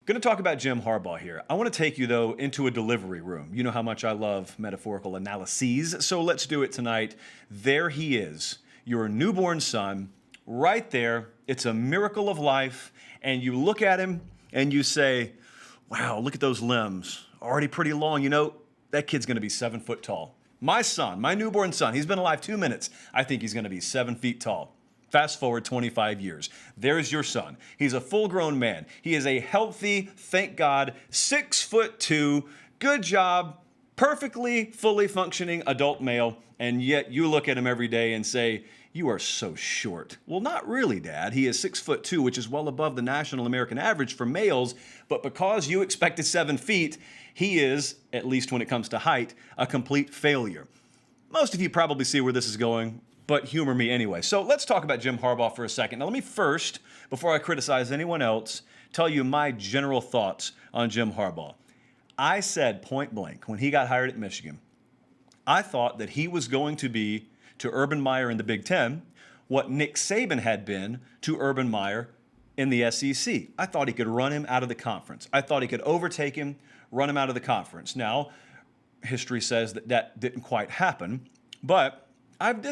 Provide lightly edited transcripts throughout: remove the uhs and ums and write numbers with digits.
Going to talk about Jim Harbaugh here. I want to take you, though, into a delivery room. You know how much I love metaphorical analyses, so let's do it tonight. There he is, your newborn son, right there. It's a miracle of life, and you look at him and you say, wow, look at those limbs. Already pretty long. You know, that kid's going to be 7 foot tall. My son, my newborn son, he's been alive 2 minutes. I think he's going to be 7 feet tall. Fast forward 25 years. There's your son. He's a full-grown man. He is a healthy, thank God, 6'2", good job, perfectly, fully functioning adult male, and yet you look at him every day and say, you are so short. Well, not really, Dad. He is 6'2", which is well above the national American average for males, but because you expected 7 feet, he is, at least when it comes to height, a complete failure. Most of you probably see where this is going, but humor me anyway. So let's talk about Jim Harbaugh for a second. Now let me first, before I criticize anyone else, tell you my general thoughts on Jim Harbaugh. I said point blank when he got hired at Michigan, I thought that he was going to be to Urban Meyer in the Big Ten what Nick Saban had been to Urban Meyer in the SEC. I thought he could run him out of the conference. I thought he could overtake him, run him out of the conference. Now, history says that that didn't quite happen, but I've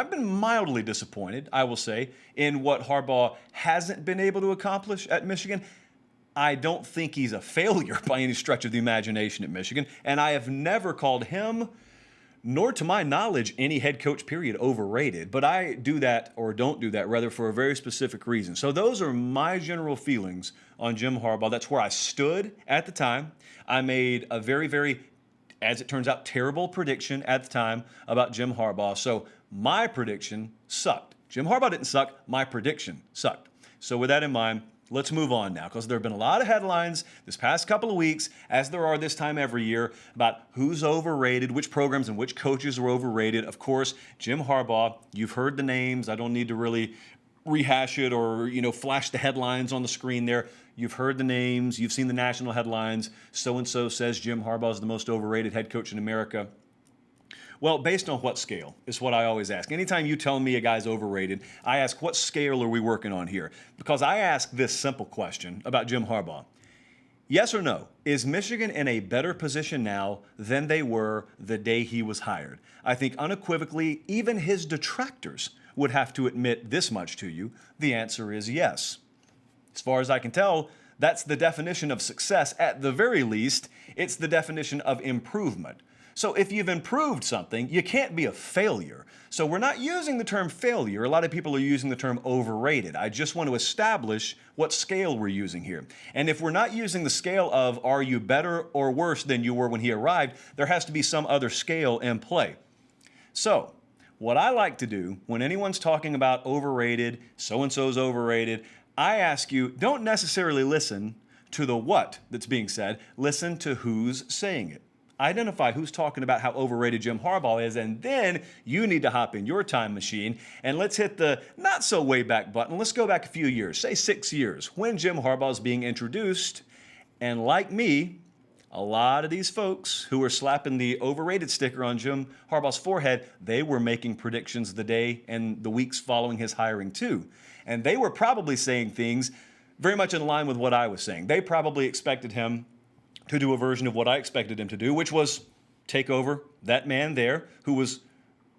been mildly disappointed, I will say, in what Harbaugh hasn't been able to accomplish at Michigan. I don't think he's a failure by any stretch of the imagination at Michigan, and I have never called him, nor to my knowledge, any head coach, period, overrated. But I do that, or don't do that, rather, for a very specific reason. So those are my general feelings on Jim Harbaugh. That's where I stood at the time. I made a very, very, as it turns out, terrible prediction at the time about Jim Harbaugh. So my prediction sucked. Jim Harbaugh didn't suck. My prediction sucked. So with that in mind, let's move on now, because there have been a lot of headlines this past couple of weeks, as there are this time every year, about who's overrated, which programs and which coaches are overrated. Of course, Jim Harbaugh, you've heard the names. I don't need to really rehash it or, flash the headlines on the screen there. You've heard the names. You've seen the national headlines. So-and-so says Jim Harbaugh is the most overrated head coach in America. Well, based on what scale is what I always ask. Anytime you tell me a guy's overrated, I ask, what scale are we working on here? Because I ask this simple question about Jim Harbaugh. Yes or no, is Michigan in a better position now than they were the day he was hired? I think unequivocally, even his detractors would have to admit this much to you. The answer is yes. As far as I can tell, that's the definition of success. At the very least, it's the definition of improvement. So if you've improved something, you can't be a failure. So we're not using the term failure. A lot of people are using the term overrated. I just want to establish what scale we're using here. And if we're not using the scale of are you better or worse than you were when he arrived, there has to be some other scale in play. So what I like to do when anyone's talking about overrated, so-and-so's overrated, I ask you, don't necessarily listen to the what that's being said. Listen to who's saying it. Identify who's talking about how overrated Jim Harbaugh is, and then you need to hop in your time machine and let's hit the not so way back button. Let's go back a few years, say 6 years, when Jim Harbaugh is being introduced. And like me, a lot of these folks who were slapping the overrated sticker on Jim Harbaugh's forehead, they were making predictions the day and the weeks following his hiring too. And they were probably saying things very much in line with what I was saying. They probably expected him to do a version of what I expected him to do, which was take over that man there who was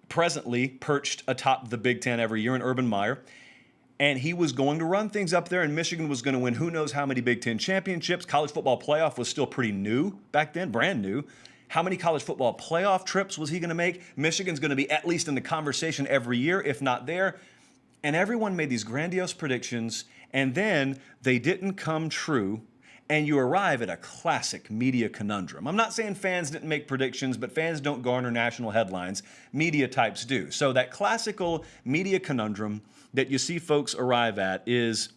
presently perched atop the Big Ten every year in Urban Meyer. And he was going to run things up there, and Michigan was going to win who knows how many Big Ten championships. College football playoff was still pretty new back then, brand new. How many college football playoff trips was he going to make? Michigan's going to be at least in the conversation every year, if not there. And everyone made these grandiose predictions, and then they didn't come true. And you arrive at a classic media conundrum. I'm not saying fans didn't make predictions, but fans don't garner national headlines. Media types do. So that classical media conundrum that you see folks arrive at is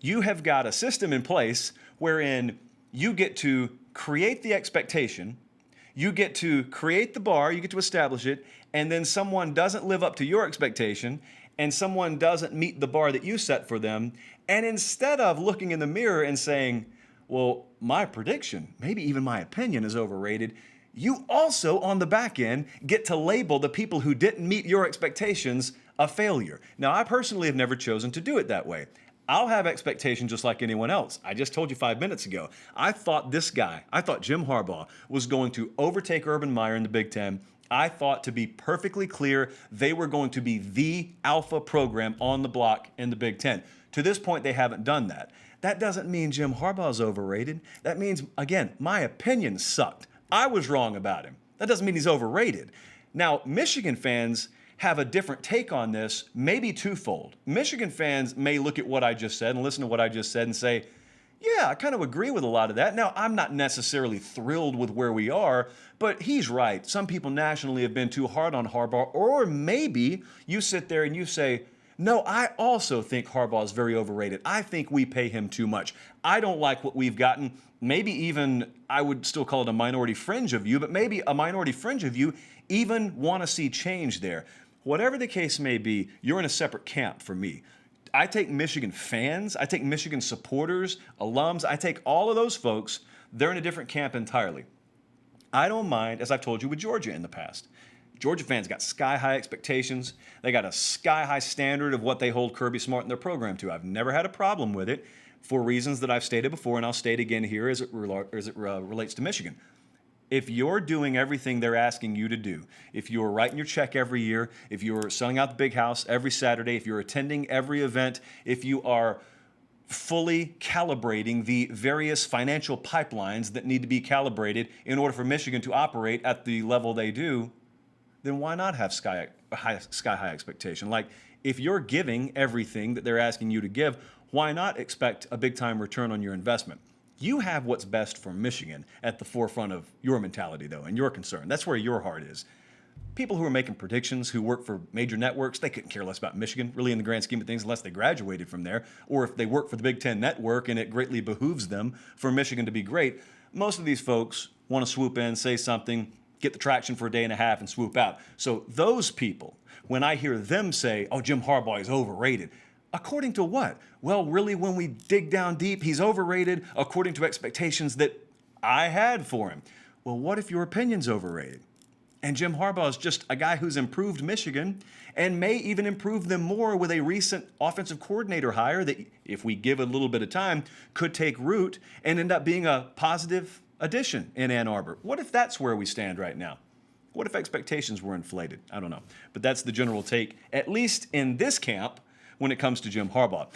you have got a system in place wherein you get to create the expectation, you get to create the bar, you get to establish it, and then someone doesn't live up to your expectation, and someone doesn't meet the bar that you set for them, and instead of looking in the mirror and saying, well, my prediction, maybe even my opinion is overrated, you also, on the back end, get to label the people who didn't meet your expectations a failure. Now, I personally have never chosen to do it that way. I'll have expectations just like anyone else. I just told you 5 minutes ago. I thought Jim Harbaugh was going to overtake Urban Meyer in the Big Ten. I thought, to be perfectly clear, they were going to be the alpha program on the block in the Big Ten. To this point, they haven't done that. That doesn't mean Jim Harbaugh's overrated. That means, again, my opinion sucked. I was wrong about him. That doesn't mean he's overrated. Now, Michigan fans have a different take on this, maybe twofold. Michigan fans may look at what I just said and listen to what I just said and say, yeah, I kind of agree with a lot of that. Now, I'm not necessarily thrilled with where we are, but he's right. Some people nationally have been too hard on Harbaugh, or maybe you sit there and you say, no, I also think Harbaugh is very overrated. I think we pay him too much. I don't like what we've gotten. Maybe even, I would still call it a minority fringe of you, but maybe a minority fringe of you even want to see change there. Whatever the case may be, you're in a separate camp for me. I take Michigan fans, I take Michigan supporters, alums, I take all of those folks, they're in a different camp entirely. I don't mind, as I've told you with Georgia in the past. Georgia fans got sky-high expectations. They got a sky-high standard of what they hold Kirby Smart and their program to. I've never had a problem with it for reasons that I've stated before, and I'll state again here as it relates to Michigan. If you're doing everything they're asking you to do, if you're writing your check every year, if you're selling out the big house every Saturday, if you're attending every event, if you are fully calibrating the various financial pipelines that need to be calibrated in order for Michigan to operate at the level they do, then why not have sky-high expectation? Like, if you're giving everything that they're asking you to give, why not expect a big-time return on your investment? You have what's best for Michigan at the forefront of your mentality, though, and your concern. That's where your heart is. People who are making predictions, who work for major networks, they couldn't care less about Michigan, really, in the grand scheme of things, unless they graduated from there, or if they work for the Big Ten Network and it greatly behooves them for Michigan to be great. Most of these folks want to swoop in, say something, get the traction for a day and a half, and swoop out. So those people, when I hear them say, oh, Jim Harbaugh is overrated, according to what? Well, really, when we dig down deep, he's overrated according to expectations that I had for him. Well, what if your opinion's overrated? And Jim Harbaugh is just a guy who's improved Michigan and may even improve them more with a recent offensive coordinator hire that, if we give it a little bit of time, could take root and end up being a positive addition in Ann Arbor. What if that's where we stand right now? What if expectations were inflated? I don't know. But that's the general take, at least in this camp, when it comes to Jim Harbaugh.